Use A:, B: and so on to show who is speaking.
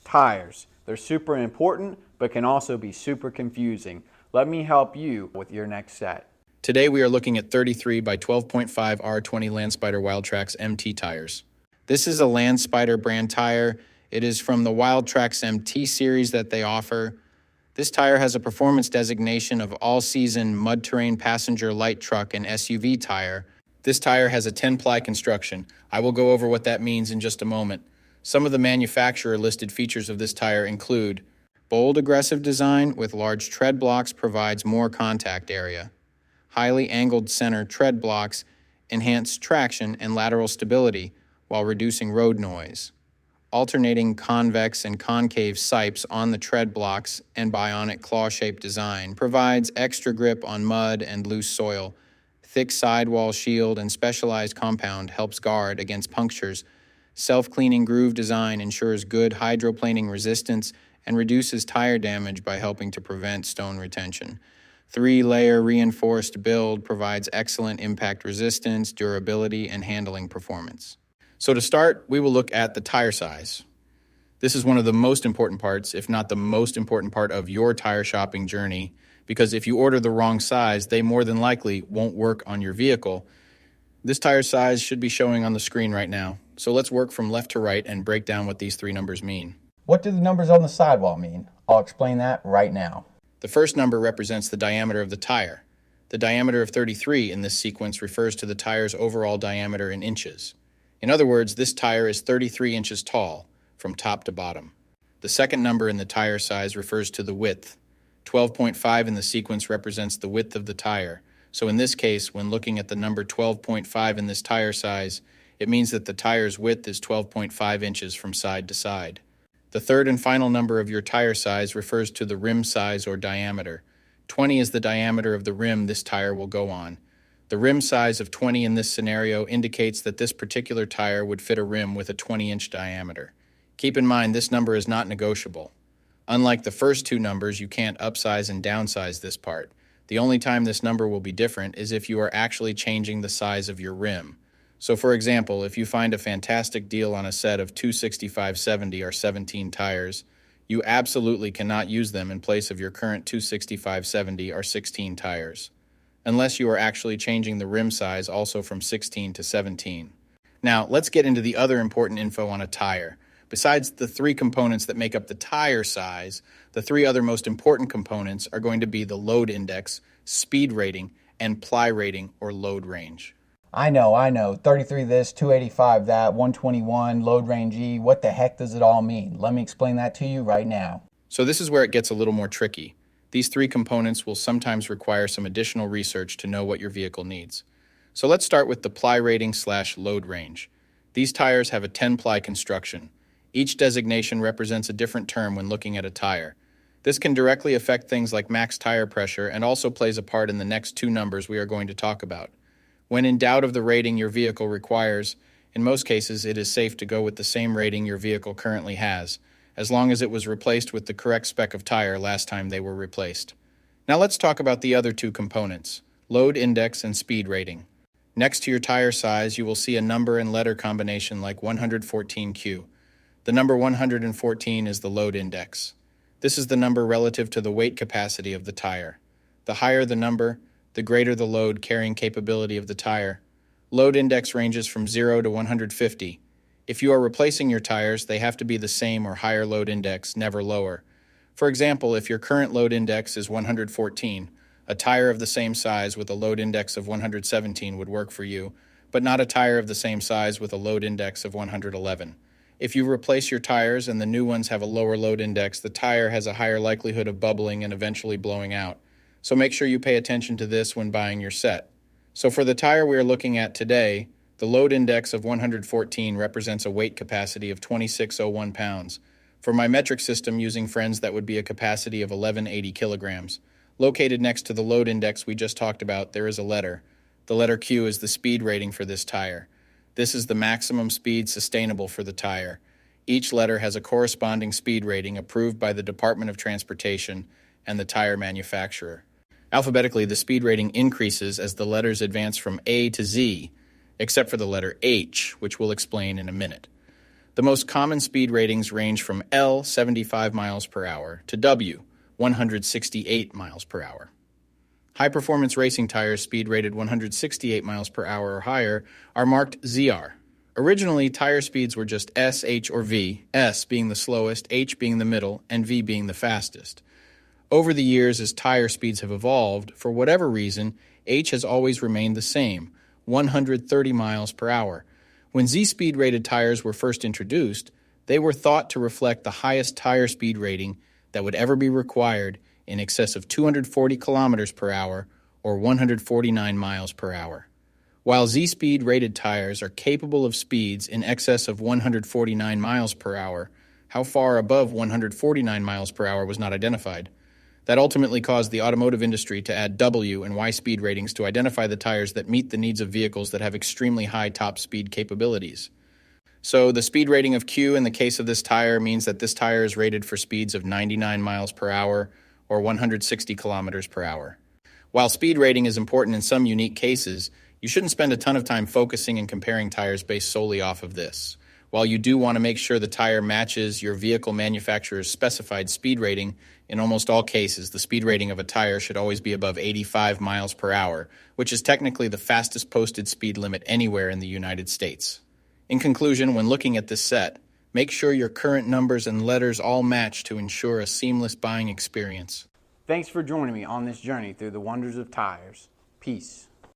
A: Tires. They're super important, but can also be super confusing. Let me help you with your next set.
B: Today we are looking at 33 by 12.5 R20 Landspider Wildtraxx MT tires. This is a Landspider brand tire. It is from the Wildtraxx MT series that they offer. This tire has a performance designation of all-season mud terrain passenger light truck and SUV tire. This tire has a 10-ply construction. I will go over what that means in just a moment. Some of the manufacturer listed features of this tire include bold aggressive design with large tread blocks provides more contact area. Highly angled center tread blocks enhance traction and lateral stability while reducing road noise. Alternating convex and concave sipes on the tread blocks and bionic claw-shaped design provides extra grip on mud and loose soil. Thick sidewall shield and specialized compound helps guard against punctures. Self-cleaning groove design ensures good hydroplaning resistance and reduces tire damage by helping to prevent stone retention. 3-layer reinforced build provides excellent impact resistance, durability, and handling performance. So to start, we will look at the tire size. This is one of the most important parts, if not the most important part of your tire shopping journey, because if you order the wrong size, they more than likely won't work on your vehicle. This tire size should be showing on the screen right now. So let's work from left to right and break down what these three numbers mean.
C: What do the numbers on the sidewall mean? I'll explain that right now.
B: The first number represents the diameter of the tire. The diameter of 33 in this sequence refers to the tire's overall diameter in inches. In other words, this tire is 33 inches tall, from top to bottom. The second number in the tire size refers to the width. 12.5 in the sequence represents the width of the tire. So in this case, when looking at the number 12.5 in this tire size, it means that the tire's width is 12.5 inches from side to side. The third and final number of your tire size refers to the rim size or diameter. 20 is the diameter of the rim this tire will go on. The rim size of 20 in this scenario indicates that this particular tire would fit a rim with a 20-inch diameter. Keep in mind, this number is not negotiable. Unlike the first two numbers, you can't upsize and downsize this part. The only time this number will be different is if you are actually changing the size of your rim. So for example, if you find a fantastic deal on a set of 265/70 or 17 tires, you absolutely cannot use them in place of your current 265/70 or 16 tires, unless you are actually changing the rim size also from 16 to 17. Now, let's get into the other important info on a tire. Besides the three components that make up the tire size, the three other most important components are going to be the load index, speed rating, and ply rating or load range.
C: I know. 33 this, 285 that, 121, load range E. What the heck does it all mean? Let me explain that to you right now.
B: So this is where it gets a little more tricky. These three components will sometimes require some additional research to know what your vehicle needs. So let's start with the ply rating / load range. These tires have a 10-ply construction. Each designation represents a different term when looking at a tire. This can directly affect things like max tire pressure and also plays a part in the next two numbers we are going to talk about. When in doubt of the rating your vehicle requires, in most cases it is safe to go with the same rating your vehicle currently has, as long as it was replaced with the correct spec of tire last time they were replaced. Now let's talk about the other two components, load index and speed rating. Next to your tire size, you will see a number and letter combination like 114Q. The number 114 is the load index. This is the number relative to the weight capacity of the tire. The higher the number, the greater the load carrying capability of the tire. Load index ranges from 0 to 150. If you are replacing your tires, they have to be the same or higher load index, never lower. For example, if your current load index is 114, a tire of the same size with a load index of 117 would work for you, but not a tire of the same size with a load index of 111. If you replace your tires and the new ones have a lower load index, the tire has a higher likelihood of bubbling and eventually blowing out. So make sure you pay attention to this when buying your set. So for the tire we are looking at today, the load index of 114 represents a weight capacity of 2601 pounds. For my metric system using friends, that would be a capacity of 1180 kilograms. Located next to the load index we just talked about, there is a letter. The letter Q is the speed rating for this tire. This is the maximum speed sustainable for the tire. Each letter has a corresponding speed rating approved by the Department of Transportation and the tire manufacturer. Alphabetically, the speed rating increases as the letters advance from A to Z, except for the letter H, which we'll explain in a minute. The most common speed ratings range from L, 75 miles per hour, to W, 168 miles per hour. High-performance racing tires speed rated 168 miles per hour or higher are marked ZR. Originally, tire speeds were just S, H, or V, S being the slowest, H being the middle, and V being the fastest. Over the years, as tire speeds have evolved, for whatever reason, H has always remained the same, 130 miles per hour. When Z-speed rated tires were first introduced, they were thought to reflect the highest tire speed rating that would ever be required, in excess of 240 kilometers per hour or 149 miles per hour. While Z-speed rated tires are capable of speeds in excess of 149 miles per hour, how far above 149 miles per hour was not identified. That ultimately caused the automotive industry to add W and Y speed ratings to identify the tires that meet the needs of vehicles that have extremely high top speed capabilities. So the speed rating of Q in the case of this tire means that this tire is rated for speeds of 99 miles per hour or 160 kilometers per hour. While speed rating is important in some unique cases, you shouldn't spend a ton of time focusing and comparing tires based solely off of this. While you do want to make sure the tire matches your vehicle manufacturer's specified speed rating, in almost all cases, the speed rating of a tire should always be above 85 miles per hour, which is technically the fastest posted speed limit anywhere in the United States. In conclusion, when looking at this set, make sure your current numbers and letters all match to ensure a seamless buying experience.
A: Thanks for joining me on this journey through the wonders of tires. Peace.